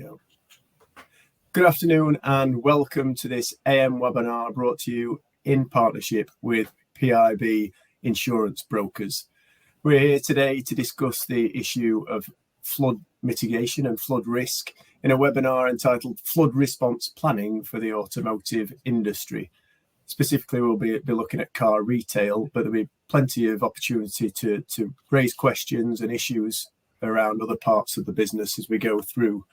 go. Good afternoon and welcome to this AM webinar brought to you in partnership with PIB Insurance Brokers. We're here today to discuss the issue of flood mitigation and flood risk in a webinar entitled Flood Response Planning for the Automotive Industry. Specifically, we'll be looking at car retail, but there'll be plenty of opportunity to raise questions and issues around other parts of the business as we go through.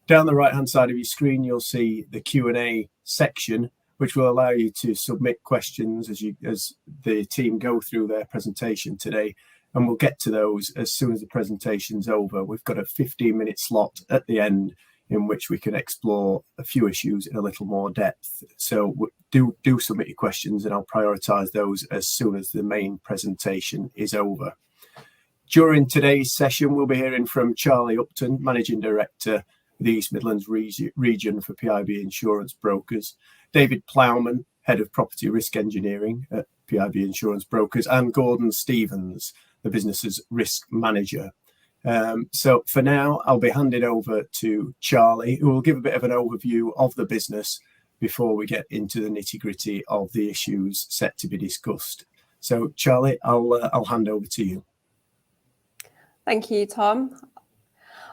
Down the right-hand side of your screen, you'll see the Q&A section, which will allow you to submit questions as the team go through their presentation today. And we'll get to those as soon as the presentation's over. We've got a 15-minute slot at the end in which we can explore a few issues in a little more depth. So do submit your questions and I'll prioritise those as soon as the main presentation is over. During today's session, we'll be hearing from Charlie Upton, Managing Director, the East Midlands region for PIB Insurance Brokers, David Plowman, Head of Property Risk Engineering at PIB Insurance Brokers, and Gordon Stevens, the business's risk manager. So for now, I'll be handing over to Charlie, who will give a bit of an overview of the business before we get into the nitty-gritty of the issues set to be discussed. So Charlie, I'll hand over to you. Thank you, Tom.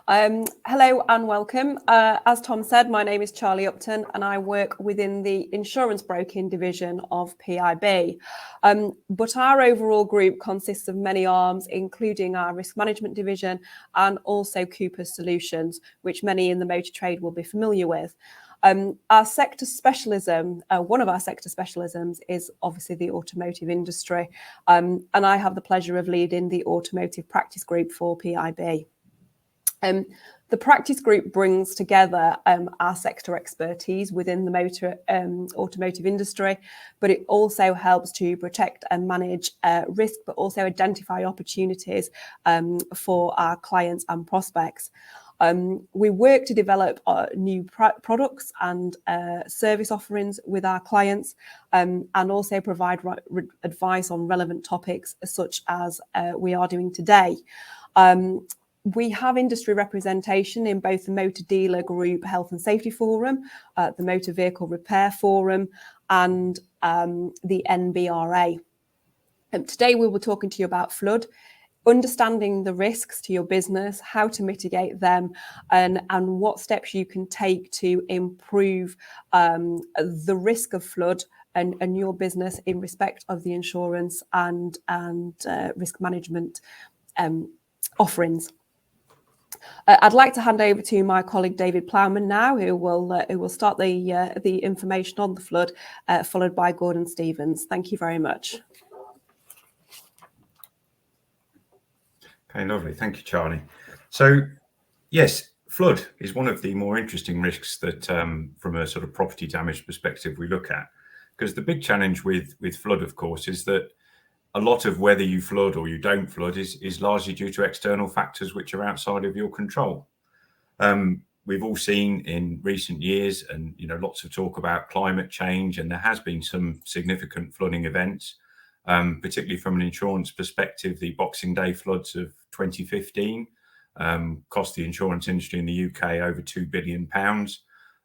Hello and welcome. As Tom said, my name is Charlie Upton and I work within the insurance broking division of PIB. But our overall group consists of many arms, including our risk management division and also Cooper Solutions, which many in the motor trade will be familiar with. Our sector specialism, one of our sector specialisms is obviously the automotive industry. And I have the pleasure of leading the automotive practice group for PIB. The practice group brings together our sector expertise within the automotive industry, but it also helps to protect and manage risk, but also identify opportunities for our clients and prospects. We work to develop new products and service offerings with our clients and also provide advice on relevant topics such as we are doing today. We have industry representation in both the Motor Dealer Group Health and Safety Forum, the Motor Vehicle Repair Forum, and the NBRA. Today we were talking to you about flood, understanding the risks to your business, how to mitigate them, and what steps you can take to improve the risk of flood and your business in respect of the insurance and risk management offerings. I'd like to hand over to my colleague David Plowman now, who will start the information on the flood, followed by Gordon Stevens. Thank you very much. Okay, lovely. Thank you, Charlie. So, yes, flood is one of the more interesting risks that, from a sort of property damage perspective, we look at. Because the big challenge with flood, of course, is that a lot of whether you flood or you don't flood is largely due to external factors which are outside of your control. We've all seen in recent years, and lots of talk about climate change, and there has been some significant flooding events, particularly from an insurance perspective. The Boxing Day floods of 2015 cost the insurance industry in the UK over £2 billion.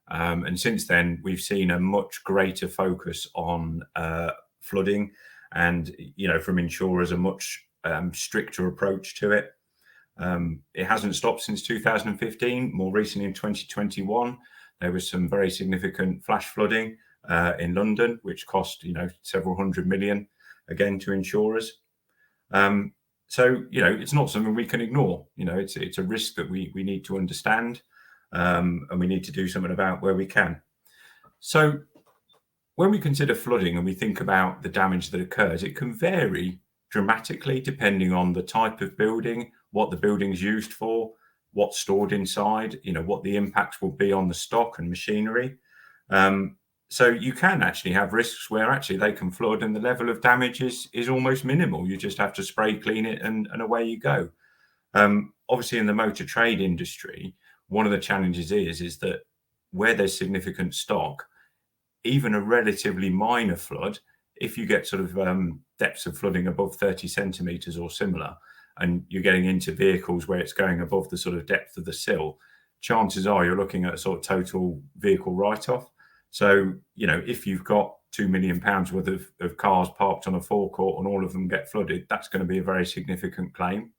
And since then, we've seen a much greater focus on flooding, and from insurers a much stricter approach to it. It hasn't stopped since 2015. More recently, in 2021, there was some very significant flash flooding in London, which cost several hundred million again to insurers. So it's not something we can ignore. It's a risk that we need to understand, and we need to do something about where we can. So when we consider flooding and we think about the damage that occurs, it can vary dramatically depending on the type of building, what the building's used for, what's stored inside, what the impacts will be on the stock and machinery. So you can actually have risks where actually they can flood and the level of damage is almost minimal. You just have to spray clean it and away you go. Obviously, in the motor trade industry, one of the challenges is that where there's significant stock, even a relatively minor flood, if you get sort of depths of flooding above 30 centimetres or similar, and you're getting into vehicles where it's going above the sort of depth of the sill, chances are you're looking at a sort of total vehicle write-off. So, if you've got £2 million worth of cars parked on a forecourt and all of them get flooded, that's going to be a very significant claim.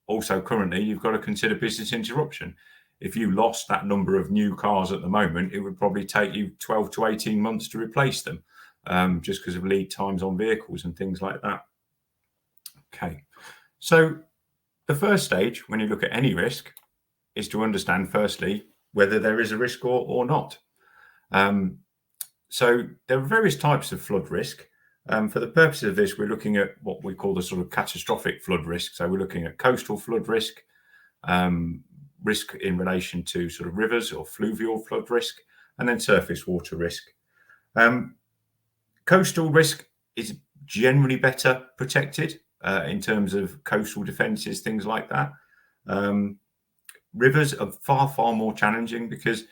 Also, currently, you've got to consider business interruption. If you lost that number of new cars at the moment, it would probably take you 12 to 18 months to replace them, just because of lead times on vehicles and things like that. Okay, so the first stage when you look at any risk is to understand, firstly, whether there is a risk or not. So there are various types of flood risk. For the purposes of this, we're looking at what we call the sort of catastrophic flood risk. So we're looking at coastal flood risk, risk in relation to sort of rivers or fluvial flood risk, and then surface water risk. Coastal risk is generally better protected in terms of coastal defences, things like that. Rivers are far, far more challenging because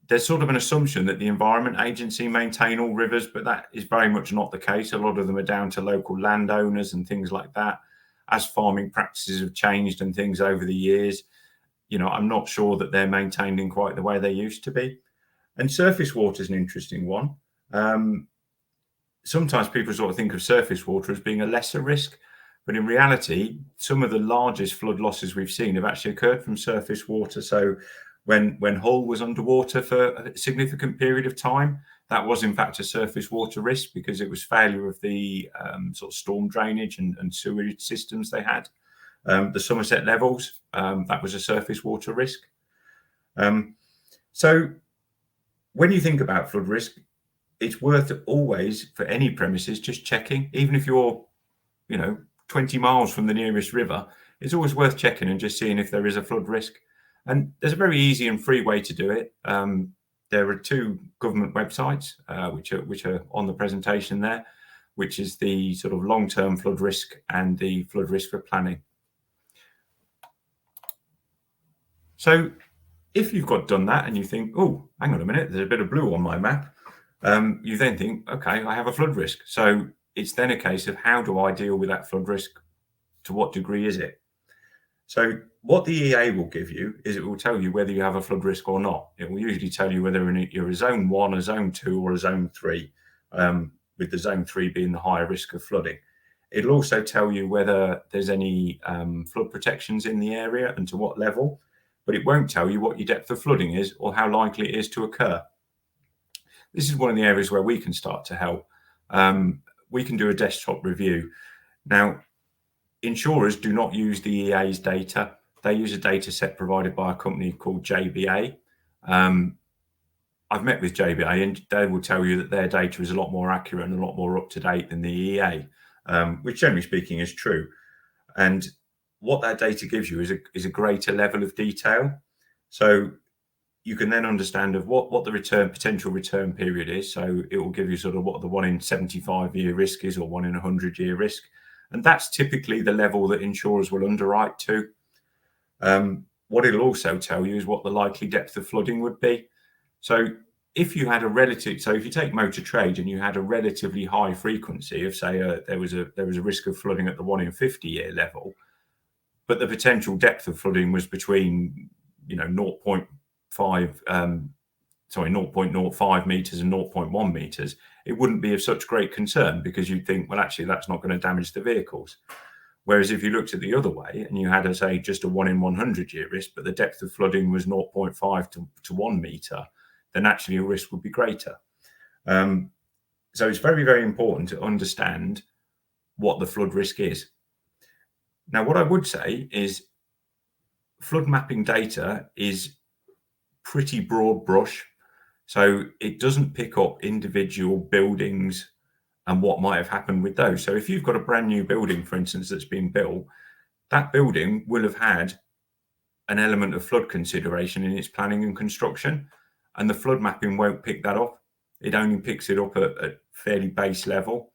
there's sort of an assumption that the Environment Agency maintain all rivers, but that is very much not the case. A lot of them are down to local landowners and things like that. As farming practices have changed and things over the years, I'm not sure that they're maintained in quite the way they used to be. And surface water is an interesting one. Sometimes people sort of think of surface water as being a lesser risk, but in reality, some of the largest flood losses we've seen have actually occurred from surface water. So when Hull was underwater for a significant period of time, that was in fact a surface water risk because it was failure of the sort of storm drainage and sewerage systems they had. The Somerset levels, that was a surface water risk. So when you think about flood risk, it's worth always, for any premises, just checking, even if you're, 20 miles from the nearest river, it's always worth checking and just seeing if there is a flood risk. And there's a very easy and free way to do it. There are two government websites, which are on the presentation there, which is the sort of long-term flood risk and the flood risk for planning. So if you've done that and you think, oh, hang on a minute, there's a bit of blue on my map, you then think, okay, I have a flood risk. So it's then a case of how do I deal with that flood risk? To what degree is it? So what the EA will give you is it will tell you whether you have a flood risk or not. It will usually tell you whether you're a zone 1, a zone 2 or a zone 3, with the zone 3 being the higher risk of flooding. It'll also tell you whether there's any flood protections in the area and to what level, but it won't tell you what your depth of flooding is or how likely it is to occur. This is one of the areas where we can start to help. We can do a desktop review. Now, insurers do not use the EA's data. They use a data set provided by a company called JBA. I've met with JBA and they will tell you that their data is a lot more accurate and a lot more up to date than the EA, which generally speaking is true. And what that data gives you is a greater level of detail. So you can then understand of what the potential return period is. So it will give you sort of what the 1 in 75-year risk is or 1 in 100-year risk. And that's typically the level that insurers will underwrite to. What it'll also tell you is what the likely depth of flooding would be. So if you had if you take motor trade and you had a relatively high frequency of, say, there was a risk of flooding at the 1 in 50-year level, but the potential depth of flooding was between 0.05 meters and 0.1 meters, it wouldn't be of such great concern because you'd think, well, actually, that's not going to damage the vehicles. Whereas if you looked at the other way and you had, say, just a 1 in 100-year risk, but the depth of flooding was 0.5 to 1 meter, then actually your risk would be greater. So it's very, very important to understand what the flood risk is. Now, what I would say is flood mapping data is pretty broad brush. So it doesn't pick up individual buildings and what might have happened with those. So if you've got a brand new building, for instance, that's been built, that building will have had an element of flood consideration in its planning and construction, and the flood mapping won't pick that up. It only picks it up at fairly base level.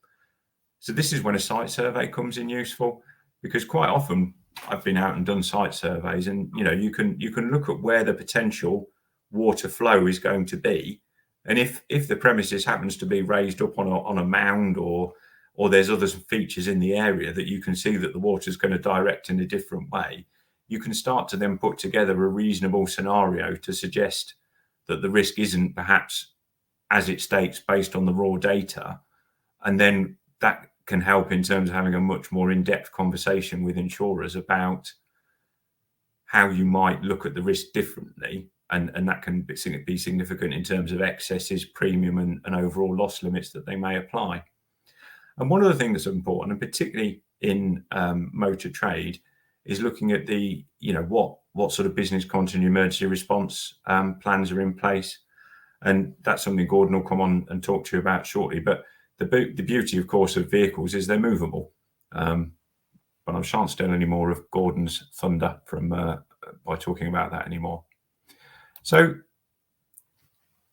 So this is when a site survey comes in useful, because quite often I've been out and done site surveys, and you can look at where the potential water flow is going to be, and if the premises happens to be raised up on a mound or there's other features in the area that you can see that the water is going to direct in a different way, you can start to then put together a reasonable scenario to suggest that the risk isn't perhaps as it states based on the raw data. And then that can help in terms of having a much more in-depth conversation with insurers about how you might look at the risk differently. And that can be significant in terms of excesses, premium and overall loss limits that they may apply. And one of the things that's important, and particularly in motor trade, is looking at the, what sort of business continuity emergency response plans are in place. And that's something Gordon will come on and talk to you about shortly. But the beauty, of course, of vehicles is they're movable. But I shan't steal any more of Gordon's thunder from by talking about that anymore. So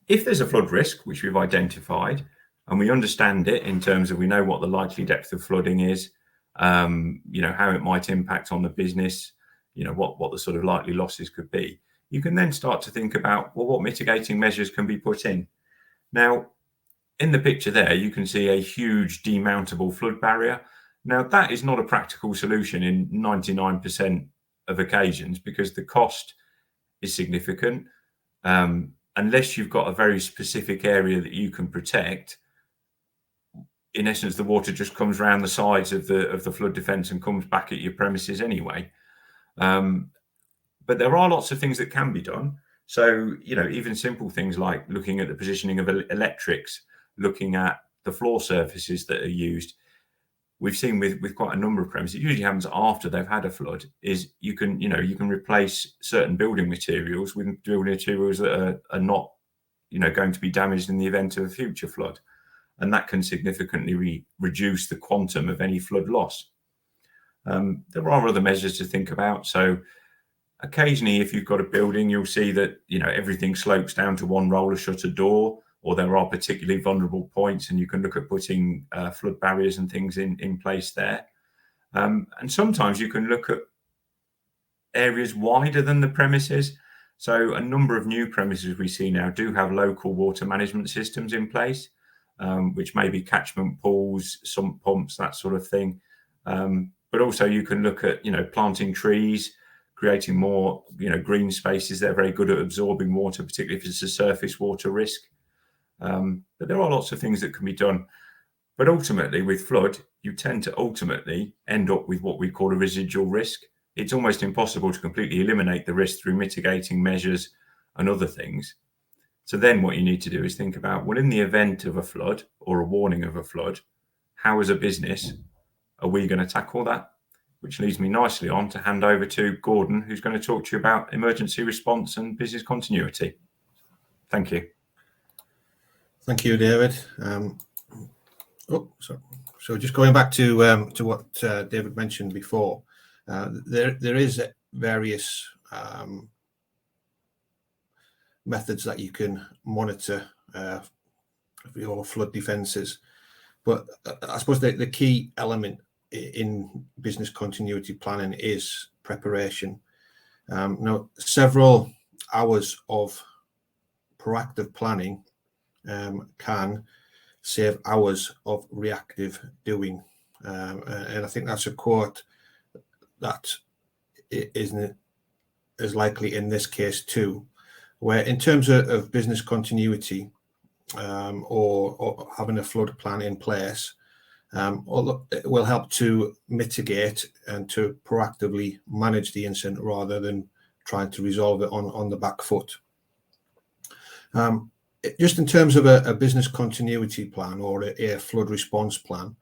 if there's a flood risk, which we've identified, and we understand it in terms of we know what the likely depth of flooding is, how it might impact on the business, what the sort of likely losses could be, you can then start to think about, well, what mitigating measures can be put in. Now, in the picture there, you can see a huge demountable flood barrier. Now, that is not a practical solution in 99% of occasions because the cost is significant. Unless you've got a very specific area that you can protect, in essence, the water just comes around the sides of the flood defence and comes back at your premises anyway. But there are lots of things that can be done. So, even simple things like looking at the positioning of electrics, looking at the floor surfaces that are used. We've seen with quite a number of premises, it usually happens after they've had a flood, is you can replace certain building materials with building materials that are not, going to be damaged in the event of a future flood. And that can significantly reduce the quantum of any flood loss. There are other measures to think about. So occasionally, if you've got a building, you'll see that, everything slopes down to one roller shutter door, or there are particularly vulnerable points, and you can look at putting flood barriers and things in place there. And sometimes you can look at areas wider than the premises. So a number of new premises we see now do have local water management systems in place, which may be catchment pools, sump pumps, that sort of thing. But also you can look at, planting trees, creating more, green spaces. They're very good at absorbing water, particularly if it's a surface water risk. But there are lots of things that can be done. But ultimately, with flood, you tend to ultimately end up with what we call a residual risk. It's almost impossible to completely eliminate the risk through mitigating measures and other things. So then what you need to do is think about, well, in the event of a flood or a warning of a flood, how as a business are we going to tackle that? Which leads me nicely on to hand over to Gordon, who's going to talk to you about emergency response and business continuity. Thank you. Thank you, David. So just going back to what David mentioned before, there is various methods that you can monitor your flood defences, but I suppose the key element in business continuity planning is preparation. Now, several hours of proactive planning can save hours of reactive doing. And I think that's a quote that isn't as likely in this case too, where in terms of business continuity or having a flood plan in place, it will help to mitigate and to proactively manage the incident rather than trying to resolve it on the back foot. Just in terms of a business continuity plan or a flood response plan,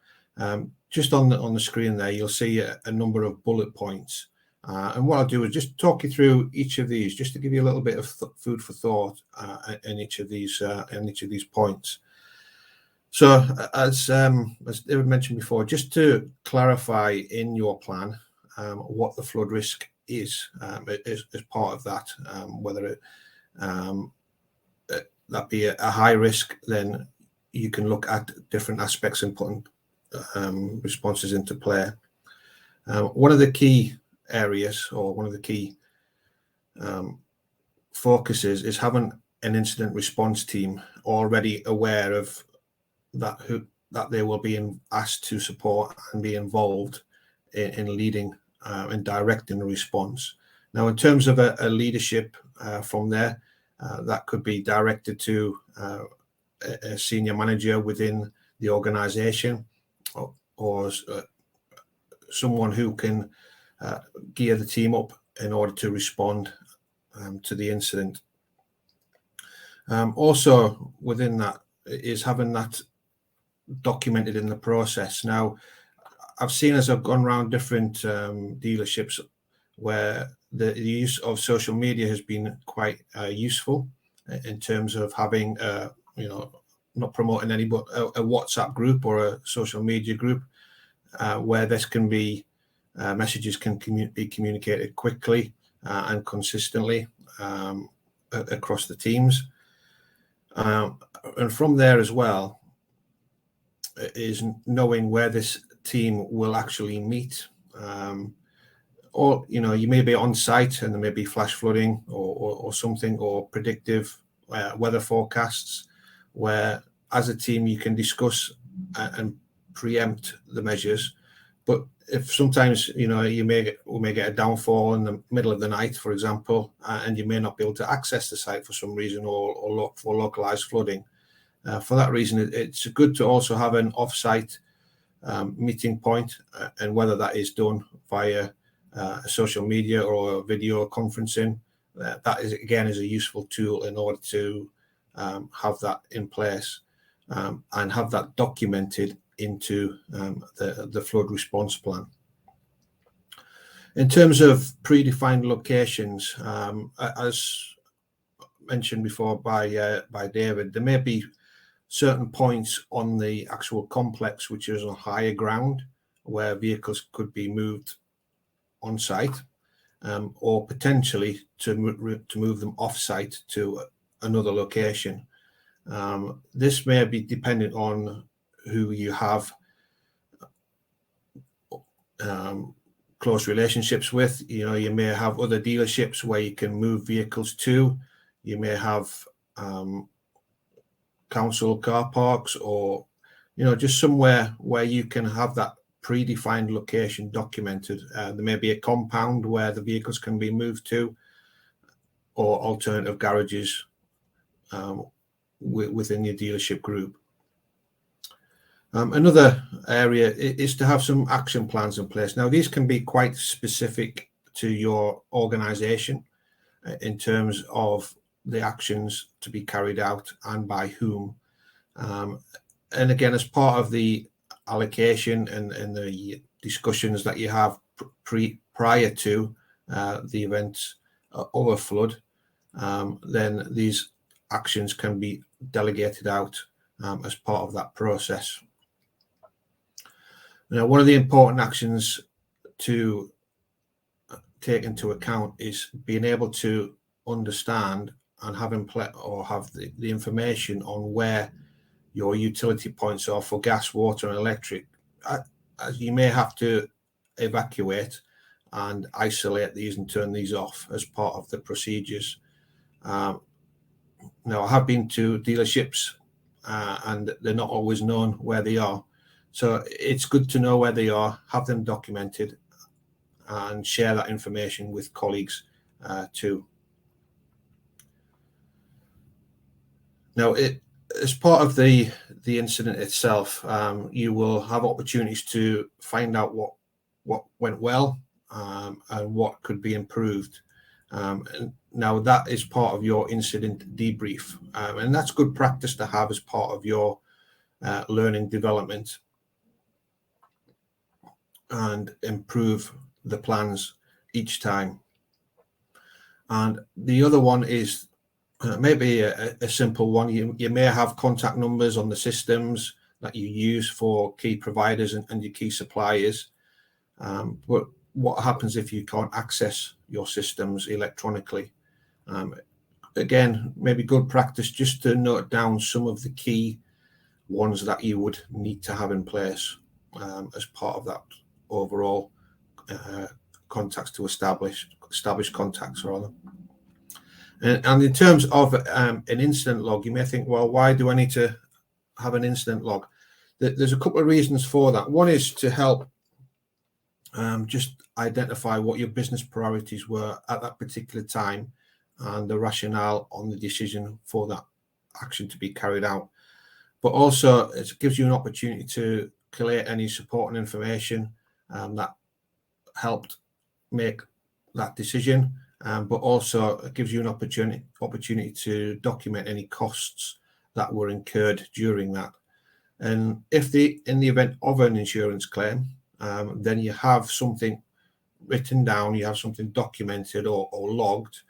just on the screen there, you'll see a number of bullet points. And what I'll do is just talk you through each of these, just to give you a little bit of food for thought in each of these points. So as David mentioned before, just to clarify in your plan what the flood risk is as part of that, whether it that be a high risk, then you can look at different aspects and putting responses into play. One of the key areas or one of the key focuses is having an incident response team already aware of that they will be asked to support and be involved in leading and directing the response. Now, in terms of a leadership from there, that could be directed to a senior manager within the organisation, or someone who can gear the team up in order to respond to the incident. Also within that is having that documented in the process. Now, I've seen, as I've gone around different dealerships, where the use of social media has been quite useful in terms of having, not promoting any, but a WhatsApp group or a social media group where this can be, messages can be communicated quickly and consistently across the teams. And from there as well is knowing where this team will actually meet. Or, you may be on site and there may be flash flooding or something, or predictive weather forecasts, where as a team you can discuss and preempt the measures. But if sometimes, we may get a downfall in the middle of the night, for example, and you may not be able to access the site for some reason, or look for localized flooding. For that reason, it's good to also have an off-site meeting point, and whether that is done via social media or video conferencing, that is again is a useful tool in order to have that in place and have that documented into the flood response plan. In terms of predefined locations, as mentioned before by David, there may be certain points on the actual complex which is on higher ground where vehicles could be moved on site, or potentially to move them off site to another location. This may be dependent on who you have close relationships with. You may have other dealerships where you can move vehicles to. You may have council car parks, or just somewhere where you can have that predefined location documented. There may be a compound where the vehicles can be moved to, or alternative garages within your dealership group. Another area is to have some action plans in place. Now, these can be quite specific to your organisation in terms of the actions to be carried out and by whom. And again, as part of the allocation and the discussions that you have prior to the event of a flood, then these actions can be delegated out as part of that process. Now, one of the important actions to take into account is being able to understand and have the information on where your utility points are for gas, water and electric, as you may have to evacuate and isolate these and turn these off as part of the procedures. Now, I have been to dealerships and they're not always known where they are. So it's good to know where they are, have them documented, and share that information with colleagues too. Now, as part of the incident itself, you will have opportunities to find out what went well and what could be improved. And now that is part of your incident debrief, and that's good practice to have as part of your learning development and improve the plans each time. And the other one is maybe a simple one. You may have contact numbers on the systems that you use for key providers and your key suppliers. But what happens if you can't access your systems electronically? Again, maybe good practice just to note down some of the key ones that you would need to have in place as part of that overall contacts to establish contacts rather. And in terms of an incident log, you may think, well, why do I need to have an incident log? There's a couple of reasons for that. One is to help just identify what your business priorities were at that particular time and the rationale on the decision for that action to be carried out. But also it gives you an opportunity to collate any supporting information that helped make that decision, but also it gives you an opportunity to document any costs that were incurred during that. And if in the event of an insurance claim, then you have something written down, you have something documented or logged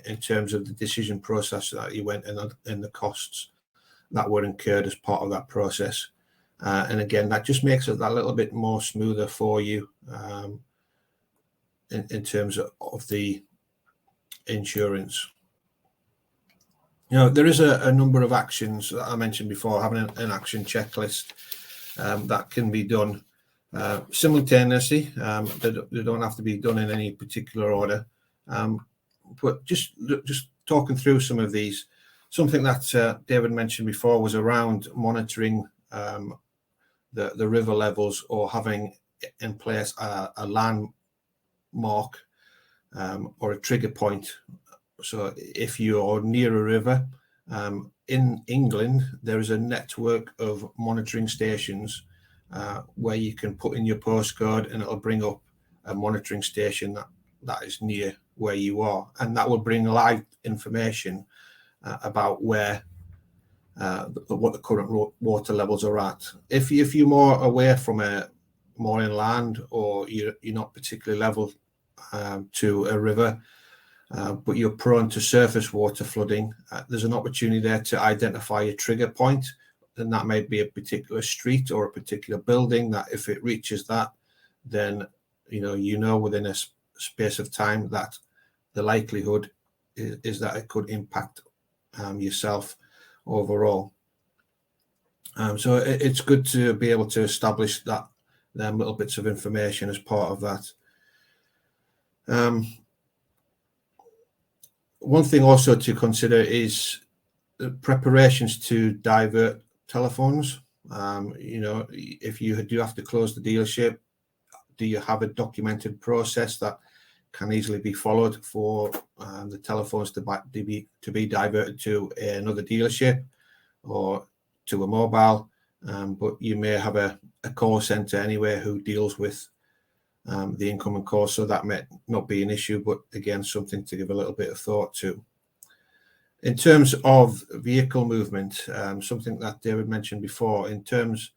in terms of the decision process that you went in and the costs that were incurred as part of that process. And again, that just makes it that little bit more smoother for you in terms of the insurance. You know, there is a number of actions that I mentioned before, having an action checklist that can be done simultaneously. They don't have to be done in any particular order. But just talking through some of these, something that David mentioned before was around monitoring the river levels or having in place a landmark or a trigger point. So if you're near a river, in England, there is a network of monitoring stations where you can put in your postcode and it'll bring up a monitoring station that is near where you are. And that will bring live information about where what the current water levels are at. If you're more away from more inland, or you're not particularly level to a river, but you're prone to surface water flooding, there's an opportunity there to identify a trigger point, and that may be a particular street or a particular building that if it reaches that, then you know within a space of time that the likelihood is that it could impact yourself overall. So it's good to be able to establish them little bits of information as part of that. One thing also to consider is preparations to divert telephones. If you do have to close the dealership, do you have a documented process that can easily be followed for the telephones to be diverted to another dealership or to a mobile? But you may have a call center anywhere who deals with the incoming call, so that may not be an issue, but again, something to give a little bit of thought to. In terms of vehicle movement, something that David mentioned before, in terms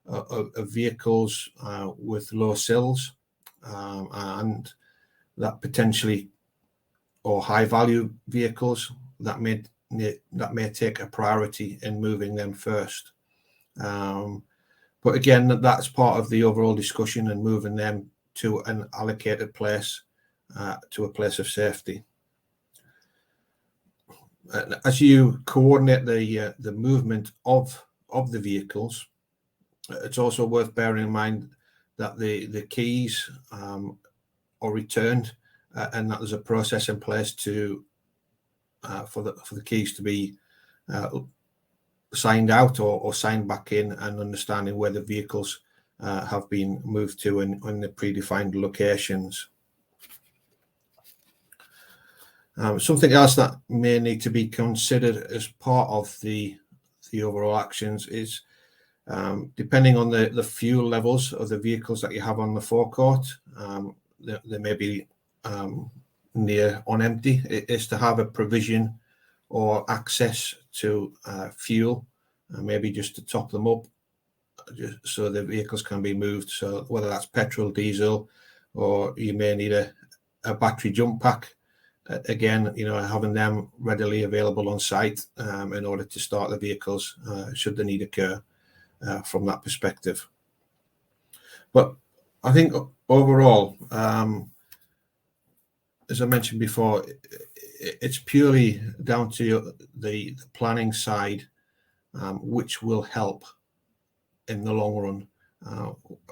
of vehicles with low sills and that potentially, or high value vehicles that may take a priority in moving them first. But again, that's part of the overall discussion and moving them to an allocated place, to a place of safety. As you coordinate the movement of the vehicles, it's also worth bearing in mind that the keys are returned, and that there's a process in place for the keys to be signed out or signed back in, and understanding where the vehicles have been moved to in the predefined locations. Something else that may need to be considered as part of the overall actions is depending on the fuel levels of the vehicles that you have on the forecourt, they may be near on empty. It is to have a provision or access to fuel, maybe just to top them up, so the vehicles can be moved. So whether that's petrol, diesel, or you may need a battery jump pack. Again, having them readily available on site in order to start the vehicles should the need occur from that perspective. But I think overall, as I mentioned before, it's purely down to the planning side, which will help in the long run.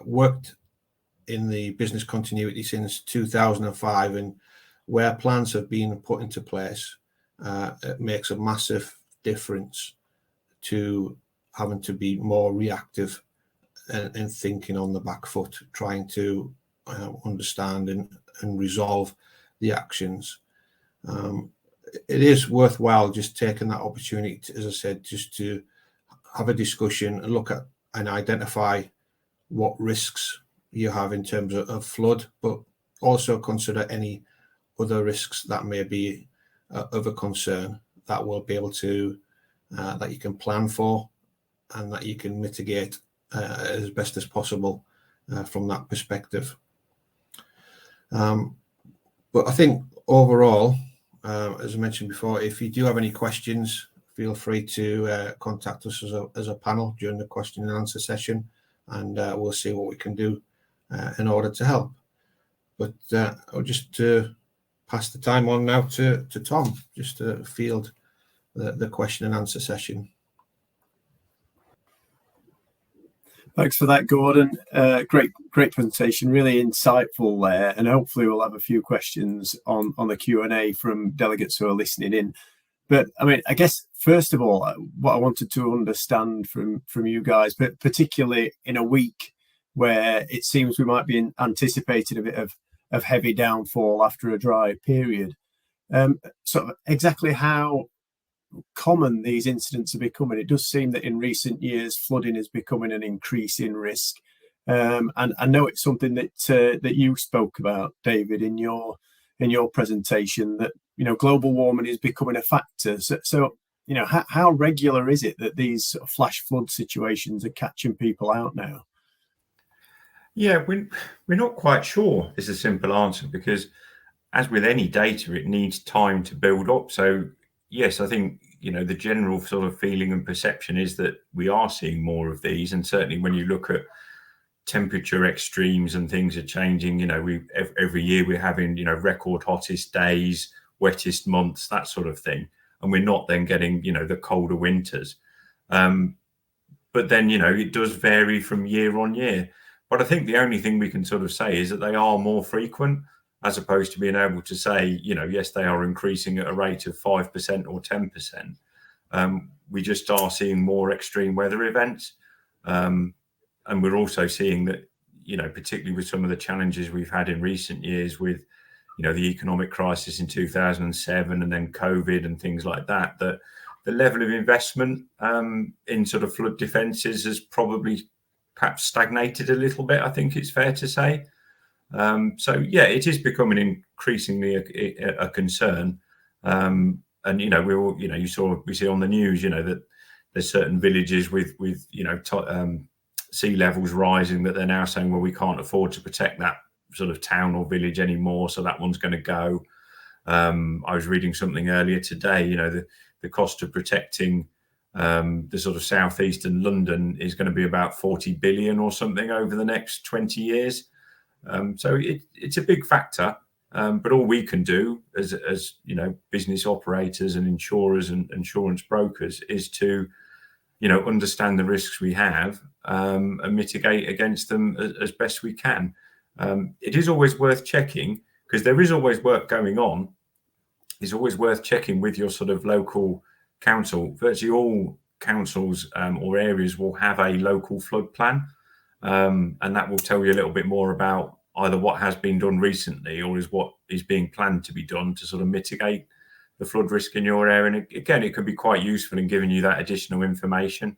Worked in the business continuity since 2005, and where plans have been put into place, it makes a massive difference to having to be more reactive and thinking on the back foot, trying to understand and resolve the actions. It is worthwhile just taking that opportunity to, as I said, just to have a discussion and look at and identify what risks you have in terms of flood, but also consider any other risks that may be of a concern that will be able to that you can plan for and that you can mitigate as best as possible from that perspective. But I think overall, as I mentioned before, if you do have any questions, feel free to contact us as a panel during the question and answer session, and we'll see what we can do in order to help. But I'll just pass the time on now to Tom, just to field the question and answer session. Thanks for that, Gordon. Great presentation, really insightful there, and hopefully we'll have a few questions on the Q&A from delegates who are listening in. But I mean, I guess first of all, what I wanted to understand from you guys, but particularly in a week where it seems we might be anticipating a bit of heavy downfall after a dry period, sort of exactly how common these incidents are becoming. It does seem that in recent years flooding is becoming an increasing risk, and I know it's something that you spoke about, David, in your presentation, that global warming is becoming a factor. So how regular is it that these sort of flash flood situations are catching people out now? Yeah, we're not quite sure is a simple answer, because as with any data, it needs time to build up. So yes, I think the general sort of feeling and perception is that we are seeing more of these, and certainly when you look at temperature extremes and things are changing, every year we're having record hottest days, wettest months, that sort of thing, and we're not then getting the colder winters. But then it does vary from year on year. But I think the only thing we can sort of say is that they are more frequent, as opposed to being able to say, yes, they are increasing at a rate of 5% or 10%. We just are seeing more extreme weather events. And we're also seeing that, particularly with some of the challenges we've had in recent years with, the economic crisis in 2007 and then COVID and things like that, that the level of investment in sort of flood defences has probably perhaps stagnated a little bit, I think it's fair to say. So yeah, it is becoming increasingly a concern, and we see on the news, that there's certain villages with sea levels rising, that they're now saying, well, we can't afford to protect that sort of town or village anymore, so that one's going to go. I was reading something earlier today, the cost of protecting the sort of southeastern London is going to be about 40 billion or something over the next 20 years. So it's a big factor, but all we can do as business operators and insurers and insurance brokers is to understand the risks we have and mitigate against them as best we can. It is always worth checking, because there is always work going on. It's always worth checking with your sort of local council. Virtually all councils or areas will have a local flood plan. And that will tell you a little bit more about either what has been done recently or is what is being planned to be done to sort of mitigate the flood risk in your area. And again, it could be quite useful in giving you that additional information.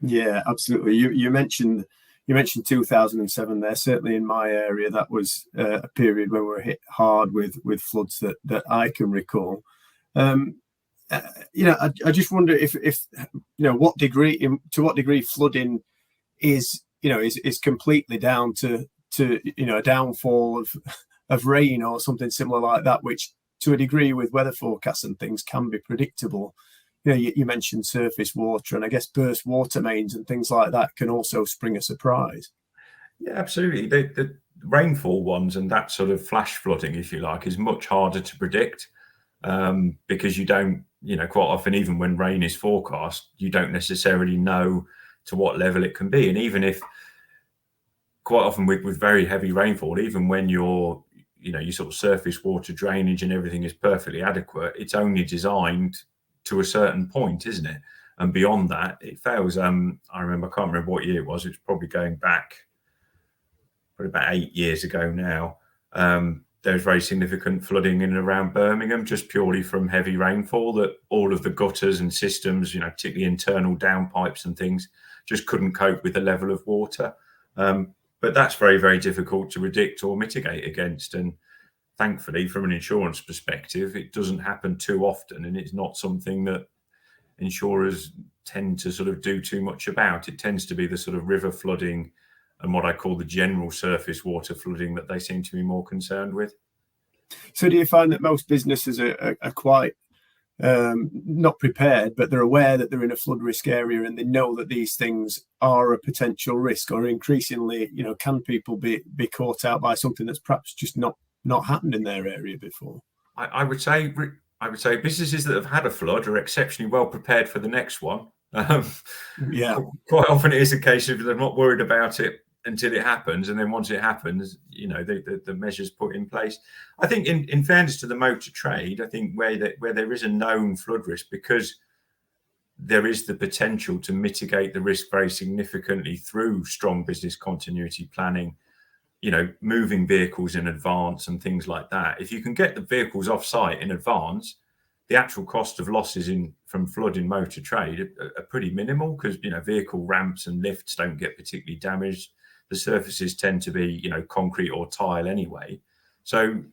Yeah, absolutely. You mentioned 2007 there. Certainly in my area, that was a period when we were hit hard with floods that I can recall. I just wonder if to what degree flooding is completely down to a downfall of rain or something similar like that, which to a degree with weather forecasts and things can be predictable. You mentioned surface water, and I guess burst water mains and things like that can also spring a surprise. Yeah, absolutely. The rainfall ones and that sort of flash flooding, if you like, is much harder to predict, because you don't, quite often, even when rain is forecast, you don't necessarily know to what level it can be. And even if quite often with very heavy rainfall, even when your sort of surface water drainage and everything is perfectly adequate, it's only designed to a certain point, isn't it? And beyond that, it fails. I can't remember what year it was. It's probably going back probably about 8 years ago now, there was very significant flooding in and around Birmingham, just purely from heavy rainfall, that all of the gutters and systems, particularly internal downpipes and things, just couldn't cope with the level of water. But that's very, very difficult to predict or mitigate against. And thankfully, from an insurance perspective, it doesn't happen too often, and it's not something that insurers tend to sort of do too much about. It tends to be the sort of river flooding and what I call the general surface water flooding that they seem to be more concerned with. So do you find that most businesses are quite not prepared, but they're aware that they're in a flood risk area and they know that these things are a potential risk? Or increasingly, can people be caught out by something that's perhaps just not happened in their area before? I would say businesses that have had a flood are exceptionally well prepared for the next one. Yeah, quite often it is a case of they're not worried about it until it happens, and then once it happens, the measures put in place. I think, in fairness to the motor trade, I think where there is a known flood risk, because there is the potential to mitigate the risk very significantly through strong business continuity planning, moving vehicles in advance and things like that. If you can get the vehicles off site in advance, the actual cost of losses from flood in motor trade are pretty minimal, because vehicle ramps and lifts don't get particularly damaged. The surfaces tend to be concrete or tile anyway, so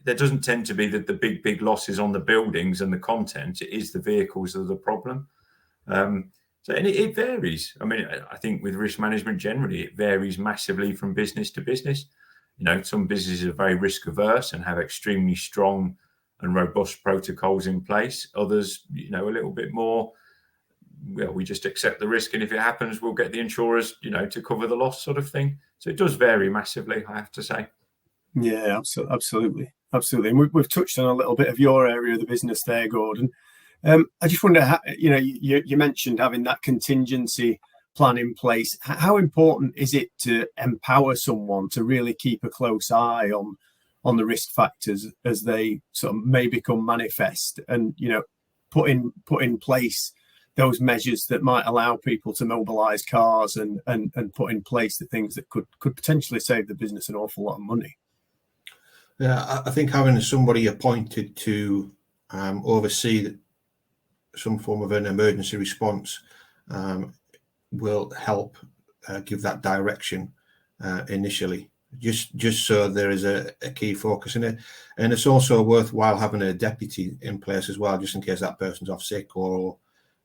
there doesn't tend to be the big losses on the buildings and the content. It is the vehicles that are the problem. So it varies. I mean, I think with risk management generally, it varies massively from business to business. Some businesses are very risk averse and have extremely strong and robust protocols in place. Others, a little bit more, well, we just accept the risk, and if it happens, we'll get the insurers, to cover the loss, sort of thing. So it does vary massively, I have to say. Yeah, absolutely. And we've touched on a little bit of your area of the business there, Gordon. I just wonder, you mentioned having that contingency plan in place. How important is it to empower someone to really keep a close eye on the risk factors as they sort of may become manifest, and put in place those measures that might allow people to mobilise cars and put in place the things that could potentially save the business an awful lot of money? Yeah, I think having somebody appointed to oversee some form of an emergency response will help give that direction initially, just so there is a key focus in it. And it's also worthwhile having a deputy in place as well, just in case that person's off sick or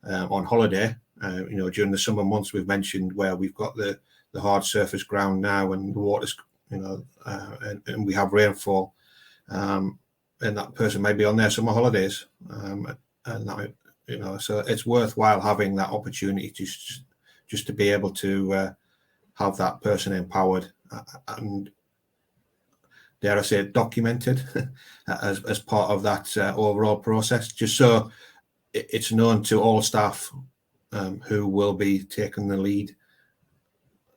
on holiday. During the summer months, we've mentioned where we've got the hard surface ground now, and the water's and we have rainfall, and that person may be on their summer holidays, and that, so it's worthwhile having that opportunity just to be able to have that person empowered and, dare I say, documented as part of that overall process, just so it's known to all staff who will be taking the lead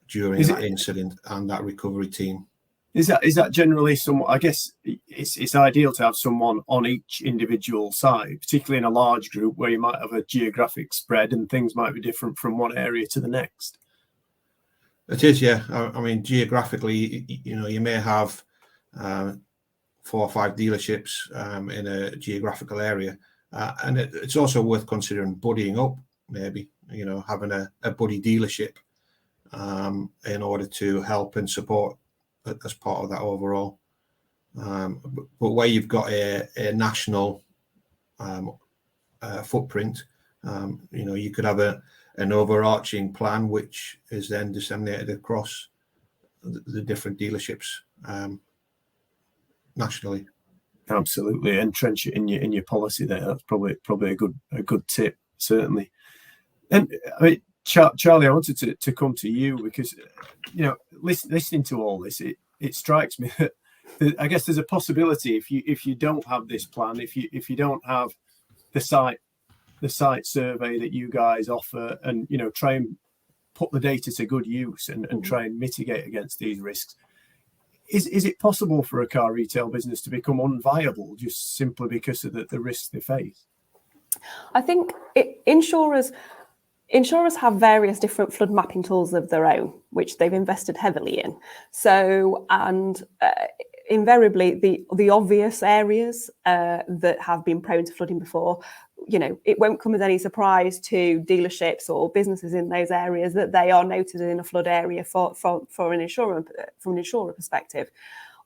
during that incident and that recovery team. Is that generally somewhat? I guess it's ideal to have someone on each individual site, particularly in a large group where you might have a geographic spread and things might be different from one area to the next. It is, yeah. I mean, geographically, you may have 4 or 5 dealerships in a geographical area, and it's also worth considering buddying up, maybe, having a buddy dealership in order to help and support as part of that overall. But where you've got a national footprint, you could have an overarching plan which is then disseminated across the different dealerships nationally. Absolutely, entrench it in your policy there. That's probably a good tip, certainly. And I mean, Charlie, I wanted to come to you because listening to all this, it strikes me that I guess there's a possibility if you don't have this plan, if you don't have the site survey that you guys offer, and try and put the data to good use and try and mitigate against these risks. Is it possible for a car retail business to become unviable just simply because of the risks they face? I think insurers Insurers have various different flood mapping tools of their own, which they've invested heavily in. So, and invariably, the obvious areas that have been prone to flooding before, it won't come as any surprise to dealerships or businesses in those areas that they are noted in a flood area from an insurer perspective.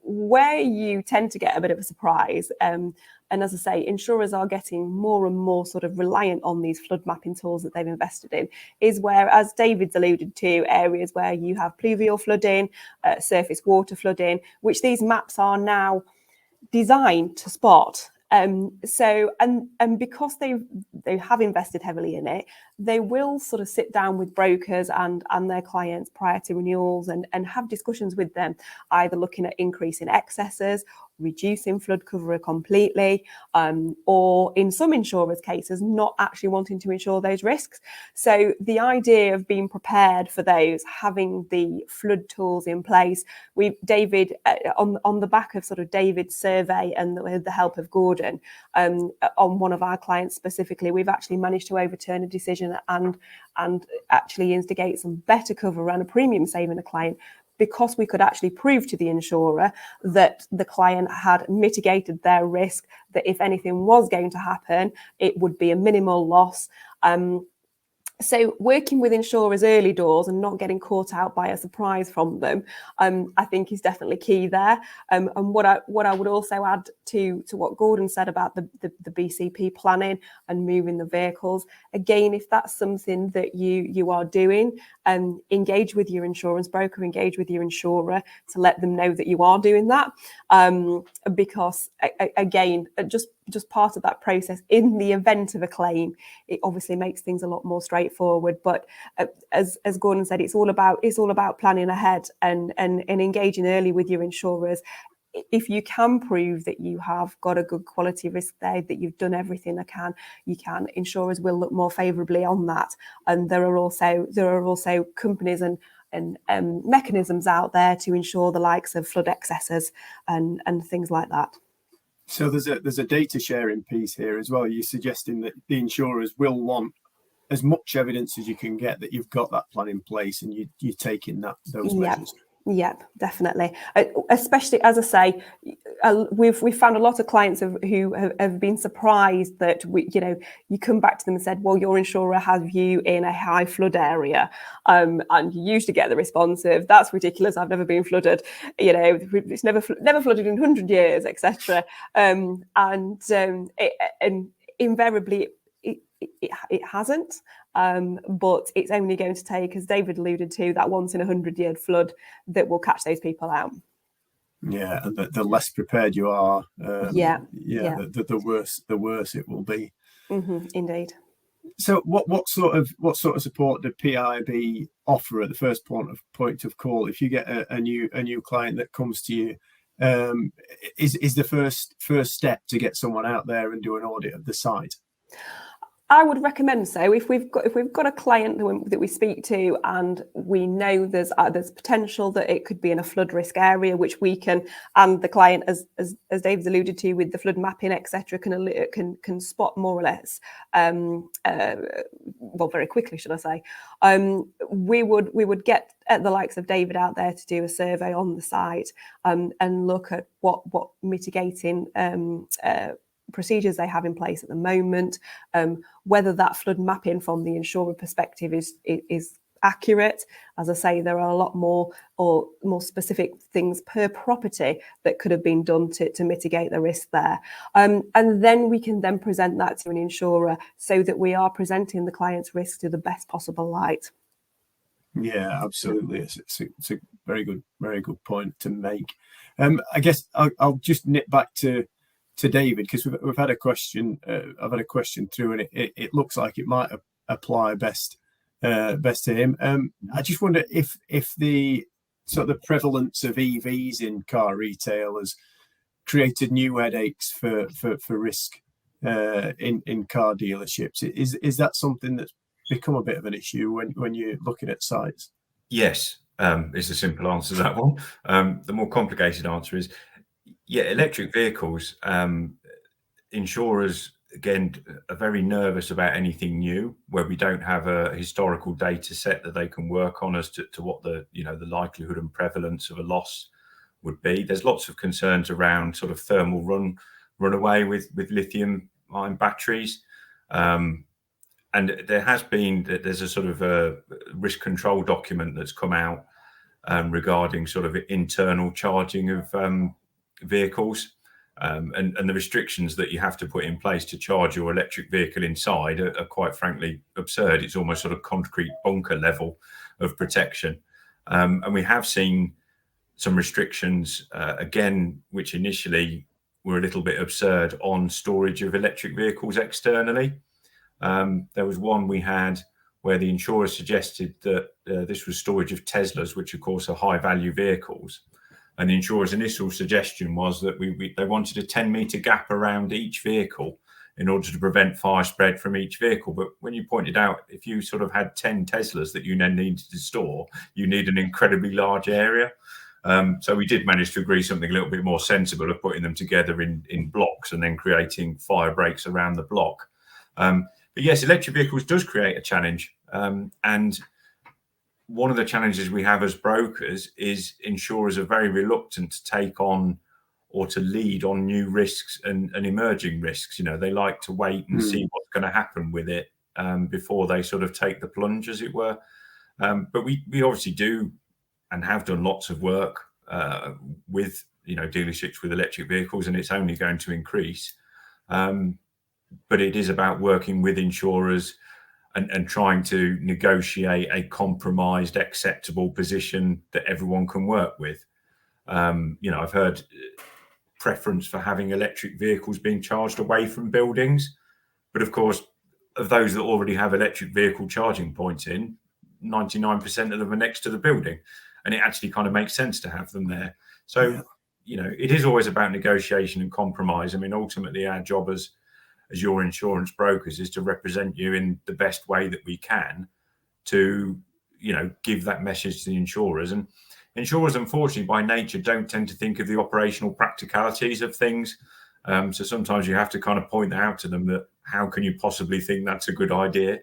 Where you tend to get a bit of a surprise, and as I say, insurers are getting more and more sort of reliant on these flood mapping tools that they've invested in, is where, as David's alluded to, areas where you have pluvial flooding, surface water flooding, which these maps are now designed to spot. So because they have invested heavily in it, they will sort of sit down with brokers and their clients prior to renewals and have discussions with them, either looking at increasing excesses, reducing flood cover completely, or in some insurers' cases, not actually wanting to insure those risks. So the idea of being prepared for those, having the flood tools in place, David, on the back of sort of David's survey and with the help of Gordon, on one of our clients specifically, we've actually managed to overturn a decision and actually instigate some better cover around a premium saving a client, because we could actually prove to the insurer that the client had mitigated their risk, that if anything was going to happen, it would be a minimal loss. So working with insurers early doors and not getting caught out by a surprise from them, I think is definitely key there. And what I would also add to what Gordon said about the BCP planning and moving the vehicles, again, if that's something that you are doing, engage with your insurance broker, engage with your insurer to let them know that you are doing that, because again, just part of that process in the event of a claim, it obviously makes things a lot more straightforward. But as Gordon said, it's all about planning ahead and engaging early with your insurers. If you can prove that you have got a good quality risk there, that you've done everything you can, insurers will look more favourably on that. And there are also companies and mechanisms out there to insure the likes of flood excesses and things like that. So there's a data sharing piece here as well. You're suggesting that the insurers will want as much evidence as you can get that you've got that plan in place and you're taking those measures. Yep, definitely. Especially, as I say, we've found a lot of clients who have been surprised that you come back to them and said, well, your insurer has you in a high flood area, and you usually get the response of, that's ridiculous, I've never been flooded, it's never flooded in 100 years, etc. And invariably it hasn't. But it's only going to take, as David alluded to, that once in 100-year flood that will catch those people out. Yeah, and the less prepared you are, the worse it will be. Mm-hmm, indeed. So, what sort of support do PIB offer at the first point of call if you get a new client that comes to you? Is the first step to get someone out there and do an audit of the site? I would recommend so. If we've got a client that we speak to and we know there's potential that it could be in a flood risk area, which we can, and the client, as Dave's alluded to, with the flood mapping, etc., can spot more or less, very quickly, should I say? We would get at the likes of David out there to do a survey on the site, and look at what mitigating procedures they have in place at the moment, whether that flood mapping from the insurer perspective is accurate. As I say, there are a lot more specific things per property that could have been done to mitigate the risk there. And then we can then present that to an insurer so that we are presenting the client's risk to the best possible light. Yeah, absolutely. It's a very good point to make. I guess I'll just nip back to David, because we've had a question. I've had a question through, and it looks like it might apply best to him. I just wonder if the sort of the prevalence of EVs in car retail has created new headaches for risk in car dealerships. Is that something that's become a bit of an issue when you're looking at sites? Yes, is the simple answer to that one. The more complicated answer is, yeah, electric vehicles, insurers again, are very nervous about anything new where we don't have a historical data set that they can work on as to what the likelihood and prevalence of a loss would be. There's lots of concerns around sort of thermal runaway with lithium-ion batteries. And there's a sort of a risk control document that's come out regarding sort of internal charging of vehicles. And the restrictions that you have to put in place to charge your electric vehicle inside are quite frankly absurd. It's almost sort of concrete bunker level of protection. And we have seen some restrictions, again, which initially were a little bit absurd on storage of electric vehicles externally. There was one we had where the insurer suggested that this was storage of Teslas, which of course are high value vehicles. And the insurer's initial suggestion was that they wanted a 10-metre gap around each vehicle in order to prevent fire spread from each vehicle. But when you pointed out, if you sort of had 10 Teslas that you then needed to store, you need an incredibly large area. So we did manage to agree something a little bit more sensible of putting them together in blocks and then creating fire breaks around the block. But yes, electric vehicles does create a challenge. And one of the challenges we have as brokers is insurers are very reluctant to take on or to lead on new risks and emerging risks. They like to wait and see what's going to happen with it before they sort of take the plunge, as it were. But we obviously do and have done lots of work with dealerships with electric vehicles, and it's only going to increase. But it is about working with insurers and trying to negotiate a compromised, acceptable position that everyone can work with. I've heard preference for having electric vehicles being charged away from buildings, but of course, of those that already have electric vehicle charging points in, 99% of them are next to the building, and it actually kind of makes sense to have them there. So, it is always about negotiation and compromise. I mean, ultimately, our job as your insurance brokers is to represent you in the best way that we can to, give that message to the insurers. And insurers, unfortunately, by nature, don't tend to think of the operational practicalities of things. So sometimes you have to kind of point out to them that how can you possibly think that's a good idea?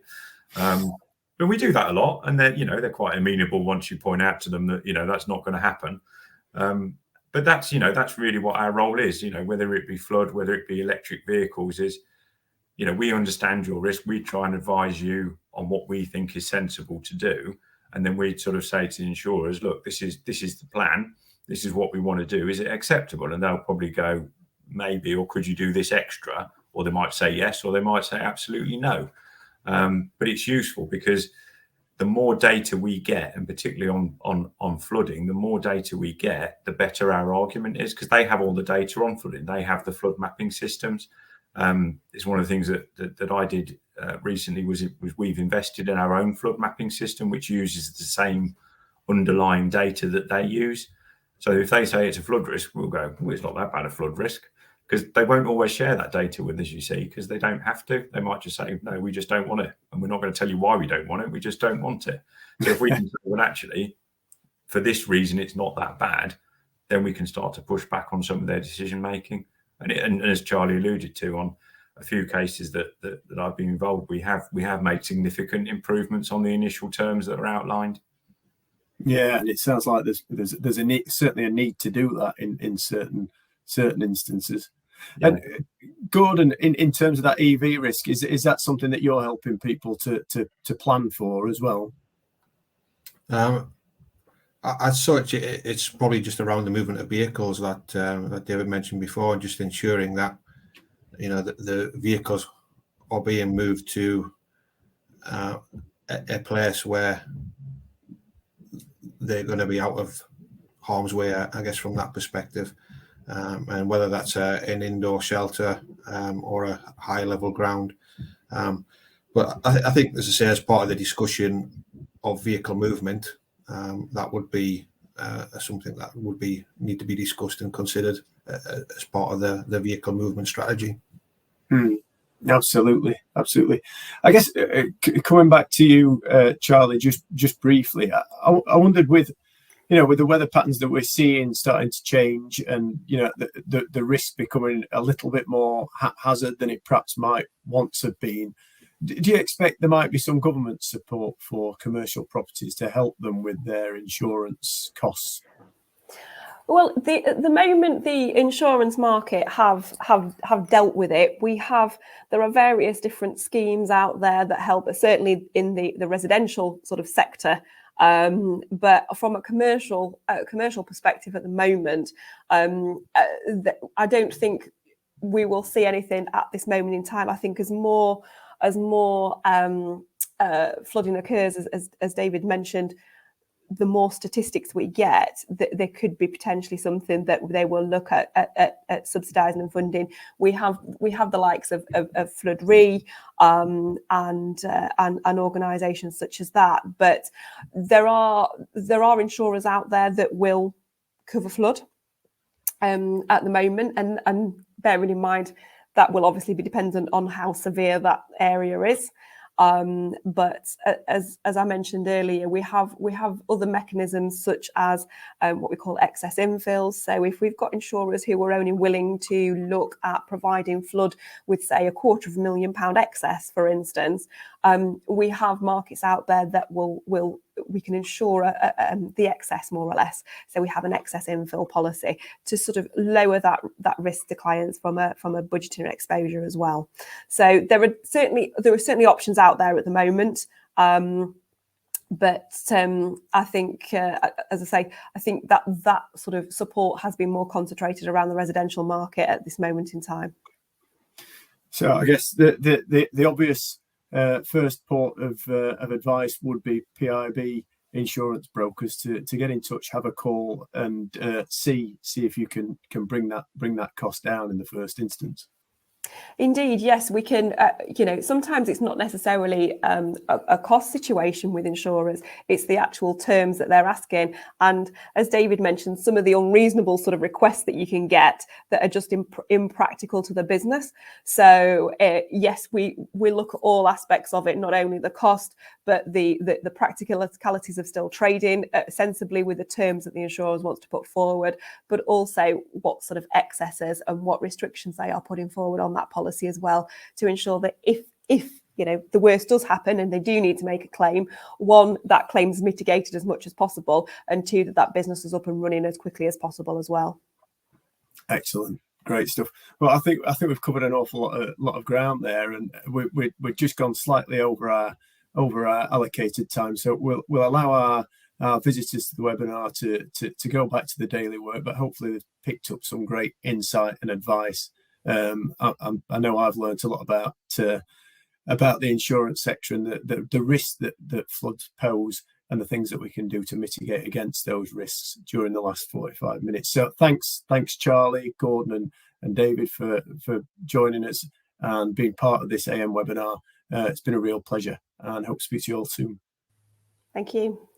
But we do that a lot, and they're quite amenable once you point out to them that, that's not going to happen. But that's really what our role is, whether it be flood, whether it be electric vehicles, is, we understand your risk. We try and advise you on what we think is sensible to do. And then we sort of say to the insurers, look, this is the plan. This is what we want to do. Is it acceptable? And they'll probably go, maybe, or could you do this extra? Or they might say yes, or they might say absolutely no. But it's useful because the more data we get, and particularly on flooding, the more data we get, the better our argument is, because they have all the data on flooding. They have the flood mapping systems. It's one of the things that I did recently was we've invested in our own flood mapping system, which uses the same underlying data that they use. So if they say it's a flood risk, we'll go, well, it's not that bad a flood risk, because they won't always share that data with us, you see, because they don't have to. They might just say, no, we just don't want it. And we're not going to tell you why we don't want it. We just don't want it. So if we can say, well, actually, for this reason, it's not that bad, then we can start to push back on some of their decision making. And as Charlie alluded to, on a few cases that I've been involved, we have made significant improvements on the initial terms that are outlined. Yeah, and it sounds like there's certainly a need to do that in certain instances. Yeah. And Gordon, in terms of that EV risk, is that something that you're helping people to plan for as well? As such, it's probably just around the movement of vehicles that David mentioned before, just ensuring that the vehicles are being moved to a place where they're going to be out of harm's way, I guess, from that perspective, and whether that's an indoor shelter or a high level ground. But I think, as I say, as part of the discussion of vehicle movement, that would be something that would need to be discussed and considered as part of the vehicle movement strategy. Absolutely. I guess coming back to you, Charlie, just briefly, I wondered with with the weather patterns that we're seeing starting to change, and the risk becoming a little bit more haphazard than it perhaps might once have been, do you expect there might be some government support for commercial properties to help them with their insurance costs? Well, at the moment, the insurance market have dealt with it. There are various different schemes out there that help, certainly in the residential sort of sector. But from a commercial perspective at the moment, I don't think we will see anything at this moment in time. I think as more flooding occurs, as David mentioned, the more statistics we get, there could be potentially something that they will look at subsidising and funding. We have the likes of Flood Re and organisations such as that, but there are insurers out there that will cover flood at the moment, and bearing in mind that will obviously be dependent on how severe that area is. But as I mentioned earlier, we have other mechanisms such as what we call excess infills. So if we've got insurers who are only willing to look at providing flood with, say, £250,000 excess, for instance, we have markets out there that we can insure the excess more or less. So we have an excess infill policy to sort of lower that risk to clients from a budgeting exposure as well. So there are certainly options out there at the moment. But I think, as I say, I think that sort of support has been more concentrated around the residential market at this moment in time. So I guess the obvious first port of advice would be PIB insurance brokers to get in touch, have a call, and see if you can bring that cost down in the first instance. Indeed, yes, we can. Sometimes it's not necessarily a cost situation with insurers. It's the actual terms that they're asking. And as David mentioned, some of the unreasonable sort of requests that you can get that are just impractical to the business. So yes, we look at all aspects of it, not only the cost, but the practicalities of still trading sensibly with the terms that the insurers wants to put forward, but also what sort of excesses and what restrictions they are putting forward on that policy as well, to ensure that if the worst does happen and they do need to make a claim, one, that claim is mitigated as much as possible, and two, that business is up and running as quickly as possible as well. Excellent, great stuff. Well, I think we've covered an awful lot of ground there, and we've just gone slightly over our allocated time, so we'll allow our visitors to the webinar to go back to the daily work, but hopefully they've picked up some great insight and advice. I know I've learned a lot about the insurance sector and the risks that floods pose, and the things that we can do to mitigate against those risks during the last 45 minutes. So thanks Charlie, Gordon and David for joining us and being part of this AM webinar. It's been a real pleasure, and hope to speak to you all soon. Thank you.